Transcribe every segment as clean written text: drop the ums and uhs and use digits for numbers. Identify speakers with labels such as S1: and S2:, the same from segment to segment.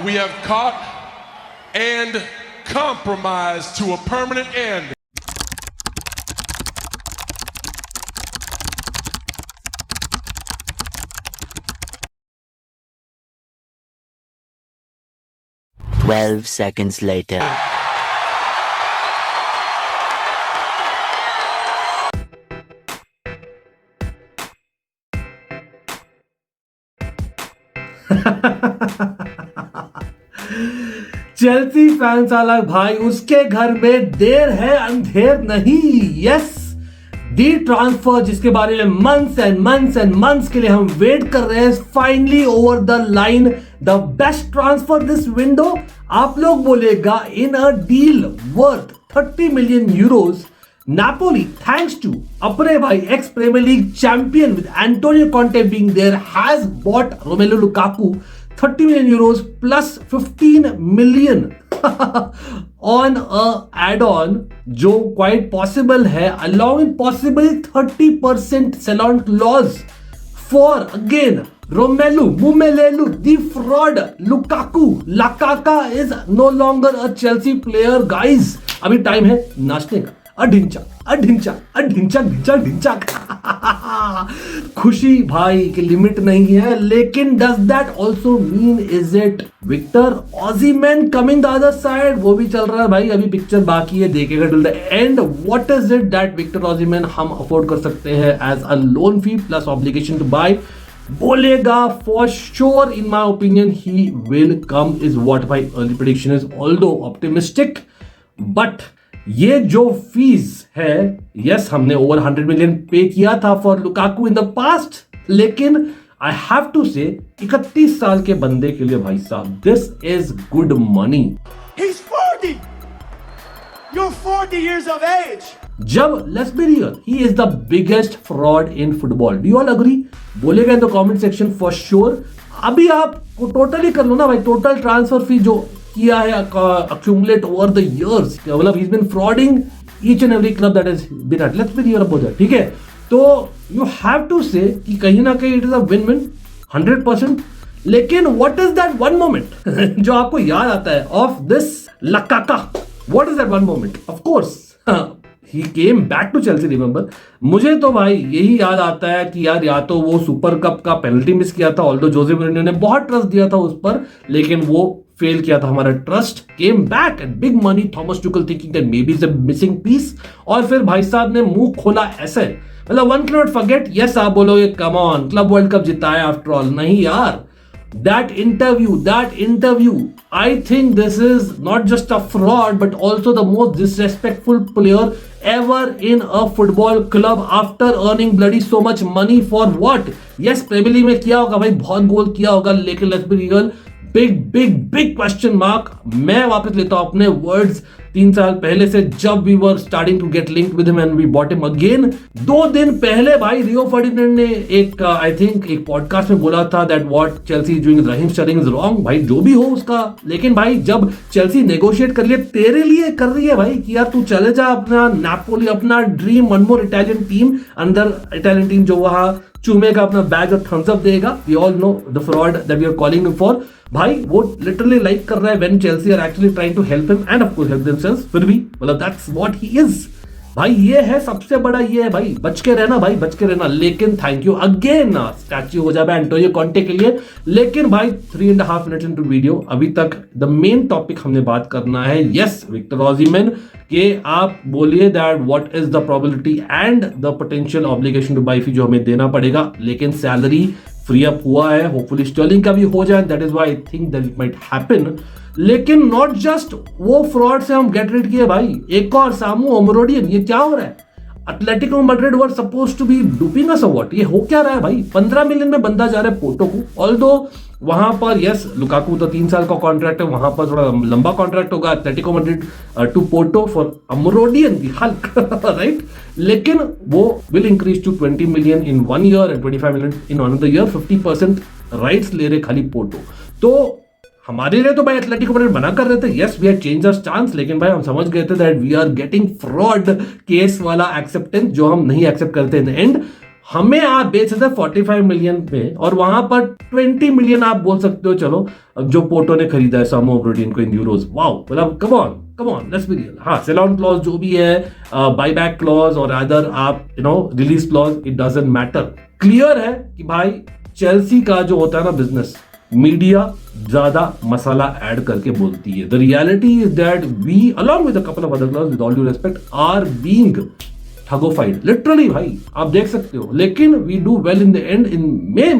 S1: We have caught and compromised to a permanent end.
S2: Twelve seconds later.
S3: Chelsea fans अलग भाई, उसके घर में देर है अंधेर नहीं। यस, दी ट्रांसफर जिसके बारे में मंथ्स एंड मंथ्स के लिए हम वेट कर रहे हैं, finally over the line. The best transfer this window, आप लोग बोलेगा, in a deal worth 30 million euros. Napoli, thanks to अपने भाई ex premier league champion with Antonio Conte being there, has bought Romelu Lukaku 30 million euros plus 15 million on a add-on, जो quite possible है, along with possible 30% sell-on clause for again Romelu Mumelelu, the fraud Lukaku. Lakaka is no longer a Chelsea player, guys. अभी time है नाचने का। अढिंचा अढिंचा अढिंचा ढिंचा ढिंचा। खुशी भाई की limit नहीं है, लेकिन does that also mean, is it Victor Osimhen coming the other side? वो भी चल रहा है भाई, अभी पिक्चर बाकी है, देखेगा till the end. What is it that Victor Osimhen हम अफोर्ड कर सकते हैं as a loan fee plus obligation to buy? बोलेगा for sure, in my opinion he will come, is what my early prediction is, although optimistic. But ये जो fees है, yes, हमने over 100 million पे किया था for Lukaku in the past, लेकिन I have to से 31 साल के बंदे के लिए भाई साहब, this is good money.
S4: He's 40! You're 40 years of age!
S3: जब let's be real, he is the biggest fraud in football. Do you all agree? बोलेगा in the comment section for sure. अभी आप टोटली कर लो ना भाई, टोटल ट्रांसफर फी जो किया है accumulate over the years, मतलब he's been frauding each and every club that has been at. Let's be real about that, ठीक है? तो you have to say कि कहीं ना कहीं it is a win-win 100%. लेकिन what is that one moment जो आपको याद आता है of this Lakaka? What is that one moment? Of course he came back to Chelsea, remember? मुझे तो भाई यही याद आता है कि यार, या तो वो सुपर कप का पेनल्टी मिस किया था, ऑल्दो जोसे मोरिन्यो ने बहुत ट्रस्ट दिया था उस पर, लेकिन वो फेल किया था हमारा trust. Came back at big money, Thomas Tuchel thinking that maybe is a missing piece, और फिर भाई साहब ने मुंह खोला ऐसे, मतलब one can not forget. Yes, आप बोलोगे come on, club World Cup जिताया आफ्टर ऑल। नहीं यार, that interview, I think this is not just a fraud but also the most disrespectful player ever in a football club after earning bloody so much money for what? Yes, Premier League में किया होगा भाई, बहुत गोल किया होगा, लेकिन let's be real, big question mark. मैं वापस लेता हूं अपने वर्ड्स 3 साल पहले से, जब we were starting to get linked with him and we bought him again. 2 दिन पहले भाई रियो फर्डिनेंड ने एक आई थिंक एक पॉडकास्ट में बोला था that what Chelsea is doing, Raheem Sterling is wrong. भाई जो भी हो उसका, लेकिन भाई जब चेल्सी नेगोशिएट कर लिए, तेरे लिए कर रही है भाई कि यार तू चले जा अपना नापोली, अपना dream one more Italian team, अंदर इटालियन टीम जो वहां चूमेगा अपना बैग और थम्स अप देगा। We all know the fraud that we are calling him for. भाई वो लिटरली लाइक कर रहा है when Chelsea are actually trying to help him and of course help themselves. फिर भी मतलब दैट्स व्हाट ही इज भाई, ये है सबसे बड़ा, ये है भाई, बच के रहना भाई, बच के रहना। लेकिन थैंक यू अगेन, स्टैच्यू हो जाए एंटोनियो कॉन्टे के लिए। लेकिन भाई 3.5 मिनट्स इनटू वीडियो, अभी तक द मेन टॉपिक हमने बात करना है, यस, विक्टर ओसिमेन के। आप बोलिए that what is the probability and the potential obligation to buy fee जो हमें देना पड़ेगा, लेकिन सैलरी फ्री अप हुआ है, होपफुली स्टर्लिंग का भी हो जाए, that is why I think that it might happen. लेकिन नॉट जस्ट वो फ्रॉड से हम गेट रेड किए भाई, एक और सामू ओमरोडियन, ये क्या हो रहा है? Atletico Madrid were supposed to be duping us और व्हाट? ये हो क्या रहा है भाई? 15 मिलियन में बंदा जा रहा है पोर्टो को, ऑल्दो वहां पर यस लुकाकू तो 3 साल का कॉन्ट्रैक्ट है, वहां पर थोड़ा लंबा कॉन्ट्रैक्ट होगा, Atletico Madrid to Porto for अमरोडियन दी हल्क राइट। लेकिन वो will increase to 20 million in 1 year and 25 million in another year. 50% rights ले रहे खाली पोर्टो। तो हमारे लिए तो भाई एटलेटिको मैड्रिड मना कर रहे थे, yes we had change our stance, लेकिन भाई हम समझ गए थे that we are getting fraud case वाला एक्सेप्टेंस जो हम नहीं एक्सेप्ट करते इन द एंड। हमें आप बेच रहे थे 45 मिलियन पे और वहां पर 20 मिलियन आप बोल सकते हो चलो जो पोर्टो ने खरीदा है सामो ब्रोडिन को इन यूरोज। वाओ, मतलब come on let's be real. हाँ, सेल ऑन क्लॉज जो भी है, बाई बैक क्लॉज और अदर आप release clause, it doesn't matter. Clear है कि भाई चेल्सी का जो होता है ना बिजनेस, मीडिया ज्यादा मसाला ऐड करके बोलती है। The reality is that we along with a couple of other clubs with all due respect are being ठगोफाइड, लिटरली भाई आप देख सकते हो। लेकिन we do well in the end in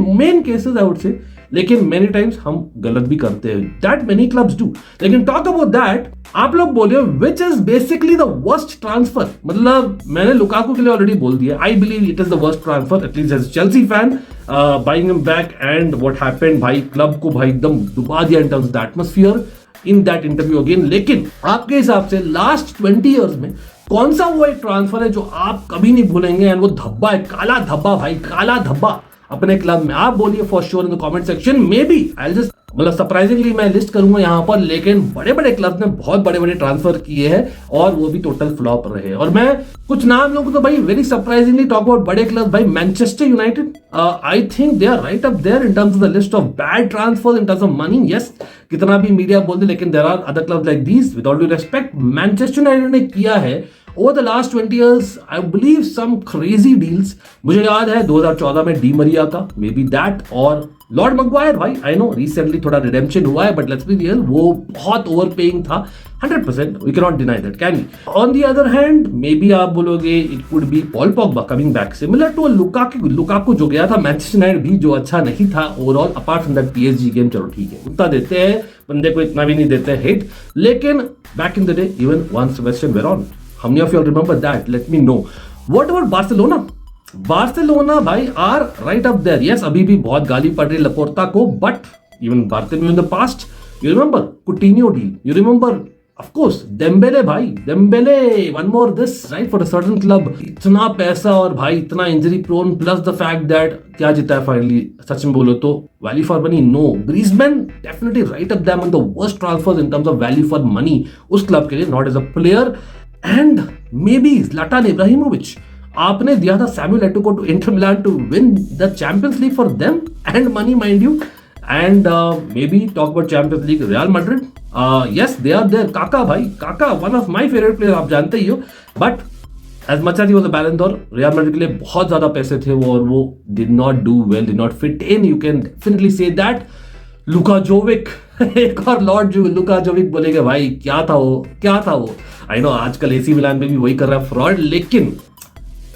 S3: main cases I would say, लेकिन many times हम गलत भी करते हैं, दैट मेनी क्लब्स डू। लेकिन टॉक अबाउट दैट, आप लोग बोले which is basically the worst transfer. मतलब मैंने लुकाकू के लिए ऑलरेडी बोल दिया, I believe it is the worst transfer at least as Chelsea fan, buying him back and what happened, भाई क्लब को भाई एकदम डुबा दिया in terms of the atmosphere in that interview again. लेकिन आपके हिसाब से लास्ट 20 ईयर्स में कौन सा वो एक ट्रांसफर है जो आप कभी नहीं भूलेंगे एंड वो धब्बा है, काला धब्बा भाई, काला धब्बा अपने क्लब में? आप बोलिए for sure in the comment section. Maybe I just, मतलब सरप्राइजिंगली मैं लिस्ट करूंगा यहाँ पर, लेकिन बड़े बड़े क्लब ने बहुत बड़े बड़े ट्रांसफर किए हैं और वो भी टोटल फ्लॉप रहे। और मैं कुछ नाम लोगों तो भाई वेरी सरप्राइजिंगली टॉक अबाउट बड़े क्लब, भाई Manchester United, I think they are right up there in terms of the list of bad transfer in terms of money. Yes, कितना भी मीडिया बोल दे, लेकिन there are other clubs like these with all due respect. Manchester United ने किया है over the last 20 years, I believe some crazy deals. मुझे याद है 2014 में डी मरिया का, मे बी दैट, और लॉर्ड मैग्वायर भाई, आई नो रिसेंटली थोड़ा रिडेम्पशन हुआ है, बट लेट्स बी रियल, वो बहुत ओवरपेइंग था 100%, we cannot deny that, can we? On the other hand, maybe आप बोलोगे it could be Paul Pogba coming back, similar to Lukaku जो गया था मैनचेस्टर यूनाइटेड भी, जो अच्छा नहीं था overall apart from that PSG game. चलो ठीक है, उतना देते हैं बंदे को, इतना भी नहीं देते हैं हिट, लेकिन back in the day even one Sebastian Veyron, how many of you all remember that? Let me know. What about Barcelona? Barcelona भाई are right up there. Yes, अभी भी बहुत गाली पड़ रही लपोर्ता को, but even Bartomeu in the past, you remember Coutinho deal, you remember of course Dembele भाई, Dembele one more this right for a certain club, इतना पैसा और भाई इतना injury prone, plus the fact that क्या जीता है फाइनली, सच में बोलो तो value for money no. Griezmann definitely right up there among the worst transfers in terms of value for money उस क्लब के लिए, not as a player. And may be Zlatan Ibrahimovic, आपने दिया था सैमुअल एटो को to Inter Milan to win the Champions League for them and money mind you, and may be talk about Champions League Real Madrid, yes they are there. Kaka भाई, Kaka one of my favourite player, आप जानते ही हो, but as much as he was a Ballon d'Or, real Madrid के लिए बहुत ज्यादा पैसे थे वो, और वो did not do well, did not fit in, you can definitely say that. Luka Jovic एक और लॉर्ड जो लुका जोविक बोलेगा भाई क्या था वो। आई नो आजकल एसी मिलान में भी वही कर रहा है फ्रॉड, लेकिन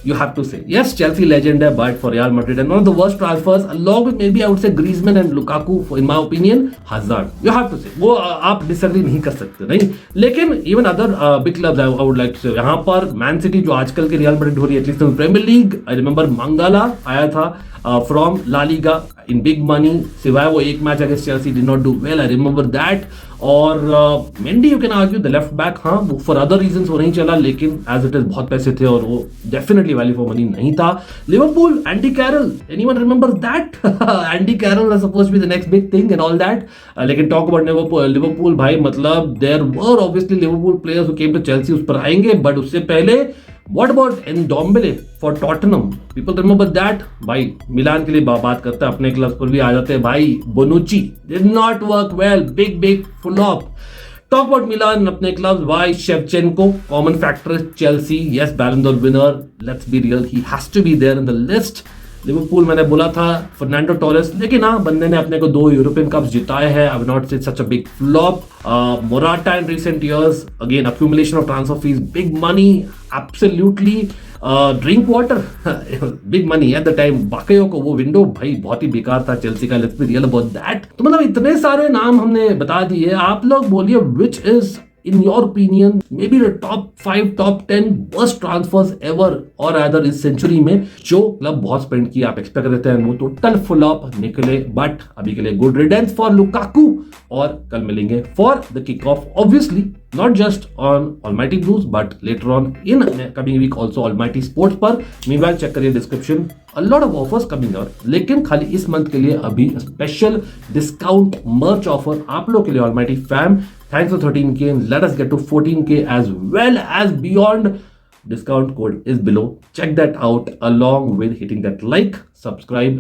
S3: you have to say yes, Chelsea legend है, but for Real Madrid and one of the worst transfers along with maybe I would say Griezmann and Lukaku in my opinion, Hazard, you have to say, वो आप disagree नहीं कर सकते, नहीं। लेकिन even other big clubs I would like to say, यहाँ पर man city जो आजकल के Real Madrid हो रही है, at least in premier league, I remember Mangala आया था from La Liga in big money, सिवाय वो एक match against Chelsea did not do well, I remember that. और Mendy you can argue the left back, हाँ वो फॉर अदर रीजंस वो नहीं चला, लेकिन एज इट इज बहुत पैसे थे और वो डेफिनेटली वैल्यू फॉर मनी नहीं था। Liverpool, Andy Carroll, anyone remember that? Andy Carroll was supposed to be the next big thing and all that, लेकिन टॉक अबाउट लिवरपूल भाई, मतलब there were obviously Liverpool players who came to Chelsea, उस पर आएंगे, but उससे पहले What about Ndombele for Tottenham? People remember that? भाई मिलान के लिए बात करते हैं, अपने क्लब पर भी आ जाते हैं भाई। बोनुची did not work well, big flop. Talk about Milan, अपने क्लब्स भाई, Shevchenko common factor, Chelsea yes Ballon d'Or winner, let's be real he has to be there in the list. Liverpool मैंने बोला था फर्नांडो टोरेस, लेकिन हाँ बंदे ने अपने को 2 यूरोपियन कप्स जिताए हैं, आई will not say such a big flop. Morata in recent years, again accumulation of transfer fees, big money, absolutely drink water, big money at the time. बाकियों को वो विंडो भाई बहुत ही बेकार था चेल्सी का, let's be real about that. तो मतलब इतने सारे नाम हमने बता दिए, आप लोग बोलिए which is in your opinion maybe the top 5 top 10 worst transfers ever or rather इस सेंचुरी में जो क्लब बहुत स्पेंड किया, आप एक्सपेक्ट करते हैं वो टोटल फ्लॉप निकले। बट अभी के लिए गुड रिडेंस फॉर लुकाकू, और कल मिलेंगे for the kick off obviously not just on Almighty Blues but later on in coming week also Almighty Sports पर। meanwhile चेक करिए description, a lot of offers coming out, लेकिन खाली इस month के लिए अभी स्पेशल डिस्काउंट मर्च offer आप लोग के लिए Almighty fam. Thanks for 13K and let us get to 14K as well as beyond Discount code is below. Check that out along with hitting that like, subscribe